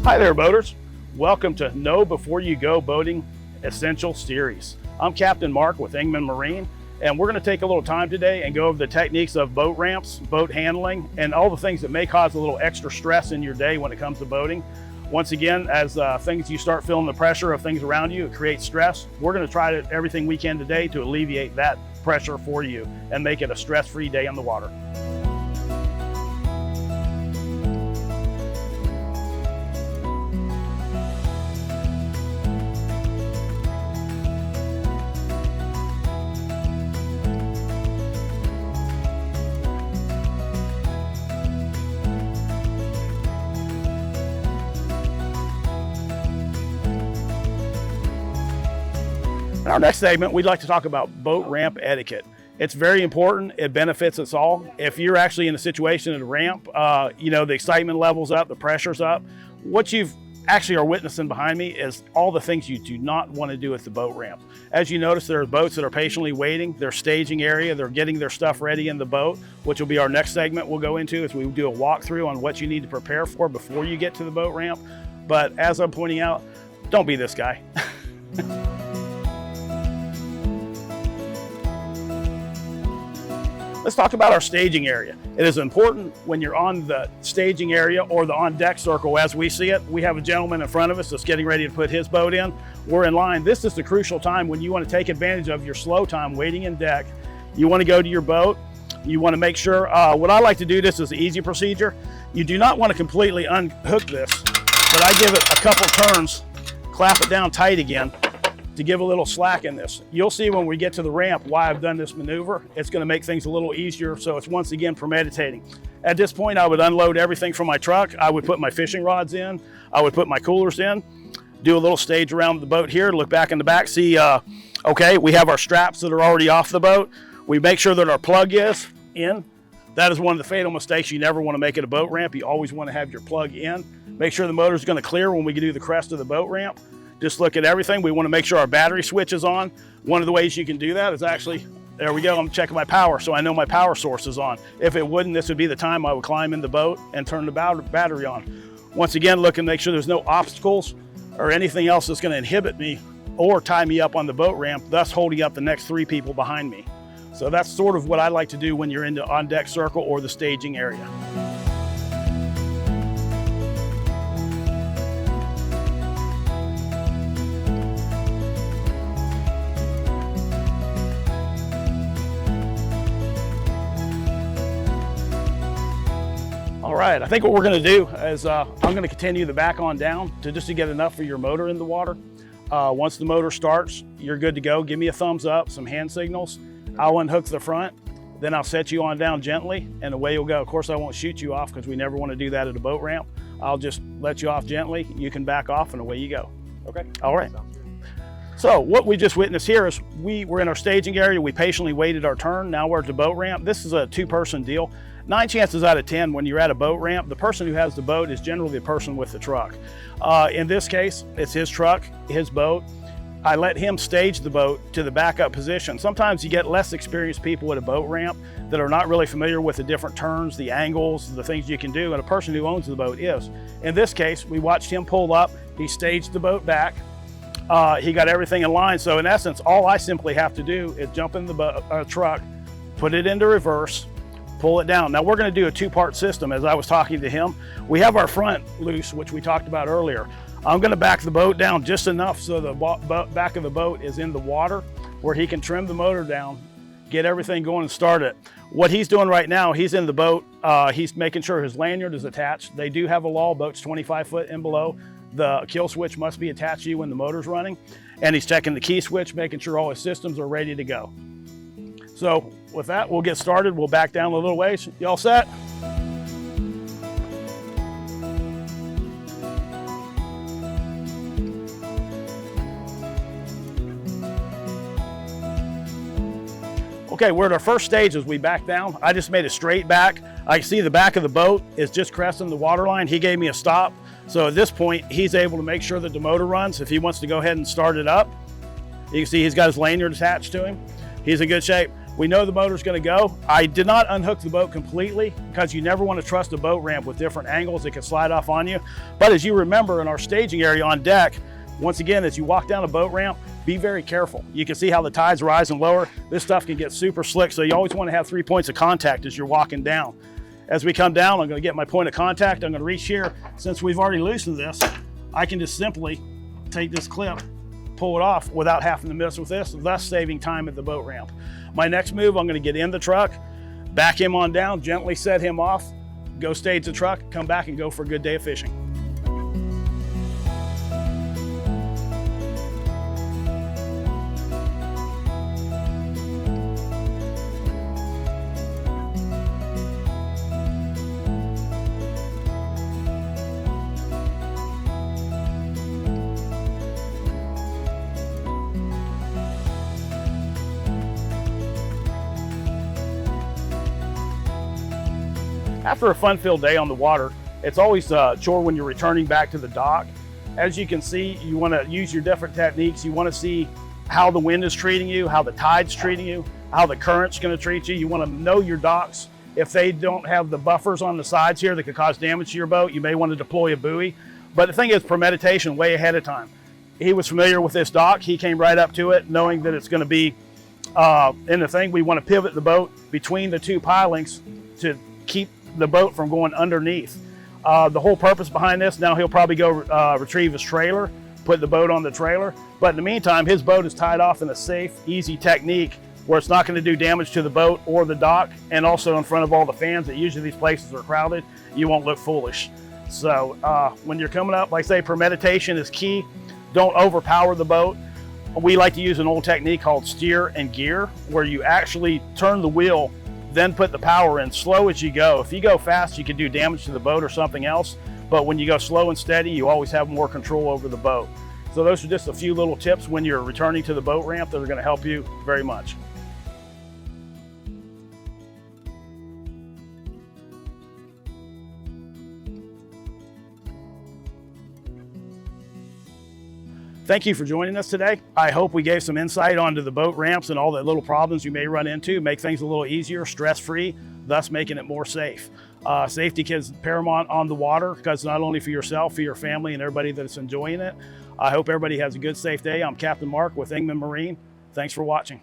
Hi there, boaters. Welcome to Know Before You Go Boating Essential Series. I'm Captain Mark with Ingman Marine, and we're going to take a little time today and go over the techniques of boat ramps, boat handling, and all the things that may cause a little extra stress in your day when it comes to boating. Once again, as you start feeling the pressure of things around you, it creates stress. We're going to try everything we can today to alleviate that pressure for you and make it a stress-free day on the water. In our next segment, we'd like to talk about boat ramp etiquette. It's very important. It benefits us all. If you're actually in a situation at a ramp, the excitement level's up, the pressure's up. What you've actually are witnessing behind me is all the things you do not want to do at the boat ramp. As you notice, there are boats that are patiently waiting. Their staging area, they're getting their stuff ready in the boat, which will be our next segment we'll go into as we do a walkthrough on what you need to prepare for before you get to the boat ramp. But as I'm pointing out, don't be this guy. Let's talk about our staging area. It is important when you're on the staging area or the on-deck circle as we see it. We have a gentleman in front of us that's getting ready to put his boat in. We're in line. This is the crucial time when you want to take advantage of your slow time waiting in deck. You want to go to your boat. You want to make sure, what I like to do, this is the easy procedure. You do not want to completely unhook this, but I give it a couple turns, clap it down tight again, to give a little slack in this. You'll see when we get to the ramp why I've done this maneuver. It's gonna make things a little easier, so it's once again premeditating. At this point, I would unload everything from my truck. I would put my fishing rods in. I would put my coolers in, do a little stage around the boat here, look back in the back, see, okay, we have our straps that are already off the boat. We make sure that our plug is in. That is one of the fatal mistakes you never wanna make at a boat ramp. You always wanna have your plug in. Make sure the motor's gonna clear when we do the crest of the boat ramp. Just look at everything. We want to make sure our battery switch is on. One of the ways you can do that is actually, there we go, I'm checking my power so I know my power source is on. If it wouldn't, this would be the time I would climb in the boat and turn the battery on. Once again, look and make sure there's no obstacles or anything else that's going to inhibit me or tie me up on the boat ramp, thus holding up the next three people behind me. So that's sort of what I like to do when you're in the on-deck circle or the staging area. All right, I think what we're gonna do is I'm gonna continue the back on down just to get enough for your motor in the water. Once the motor starts, you're good to go. Give me a thumbs up, some hand signals. I'll unhook the front, then I'll set you on down gently and away you'll go. Of course, I won't shoot you off because we never wanna do that at a boat ramp. I'll just let you off gently. You can back off and away you go. Okay, all right. So what we just witnessed here is we were in our staging area. We patiently waited our turn. Now we're at the boat ramp. This is a two-person deal. 9 chances out of 10, when you're at a boat ramp, the person who has the boat is generally the person with the truck. In this case, it's his truck, his boat. I let him stage the boat to the backup position. Sometimes you get less experienced people at a boat ramp that are not really familiar with the different turns, the angles, the things you can do, and a person who owns the boat is. In this case, we watched him pull up, he staged the boat back, he got everything in line. So in essence, all I simply have to do is jump in the truck, put it into reverse, pull it down. Now we're going to do a two-part system. As I was talking to him, we have our front loose, which we talked about earlier. I'm going to back the boat down just enough so the back of the boat is in the water where he can trim the motor down, get everything going and start it. What he's doing right now, he's in the boat. He's making sure his lanyard is attached. They do have a law, boats 25 foot and below. The kill switch must be attached to you when the motor's running. And he's checking the key switch, making sure all his systems are ready to go. So with that, we'll get started. We'll back down a little ways. You all set? Okay, we're at our first stage as we back down. I just made a straight back. I see the back of the boat is just cresting the water line. He gave me a stop. So at this point, he's able to make sure that the motor runs. If he wants to go ahead and start it up, you can see he's got his lanyard attached to him. He's in good shape. We know the motor's gonna go. I did not unhook the boat completely because you never want to trust a boat ramp with different angles. It can slide off on you. But as you remember, in our staging area on deck, once again, as you walk down a boat ramp, be very careful. You can see how the tides rise and lower. This stuff can get super slick, so you always want to have 3 points of contact as you're walking down. As we come down, I'm going to get my point of contact. I'm going to reach here. Since we've already loosened this, I can just simply take this clip, pull it off without having to mess with this, thus saving time at the boat ramp. My next move, I'm going to get in the truck, back him on down, gently set him off, go stage the truck, come back and go for a good day of fishing. After a fun-filled day on the water, it's always a chore when you're returning back to the dock. As you can see, you want to use your different techniques. You want to see how the wind is treating you, how the tide's treating you, how the current's going to treat you. You want to know your docks. If they don't have the buffers on the sides here that could cause damage to your boat, you may want to deploy a buoy. But the thing is, premeditation way ahead of time. He was familiar with this dock. He came right up to it knowing that it's going to be in the thing. We want to pivot the boat between the two pilings to keep the boat from going underneath. The whole purpose behind this, now he'll probably go retrieve his trailer, put the boat on the trailer. But in the meantime, his boat is tied off in a safe, easy technique where it's not going to do damage to the boat or the dock, and also in front of all the fans that usually these places are crowded, you won't look foolish. So when you're coming up, like I say, premeditation is key. Don't overpower the boat. We like to use an old technique called steer and gear, where you actually turn the wheel, then put the power in slow as you go. If you go fast, you can do damage to the boat or something else. But when you go slow and steady, you always have more control over the boat. So those are just a few little tips when you're returning to the boat ramp that are going to help you very much. Thank you for joining us today. I hope we gave some insight onto the boat ramps and all the little problems you may run into, make things a little easier, stress-free, thus making it more safe. Safety is paramount on the water, because not only for yourself, for your family and everybody that's enjoying it. I hope everybody has a good, safe day. I'm Captain Mark with Ingman Marine. Thanks for watching.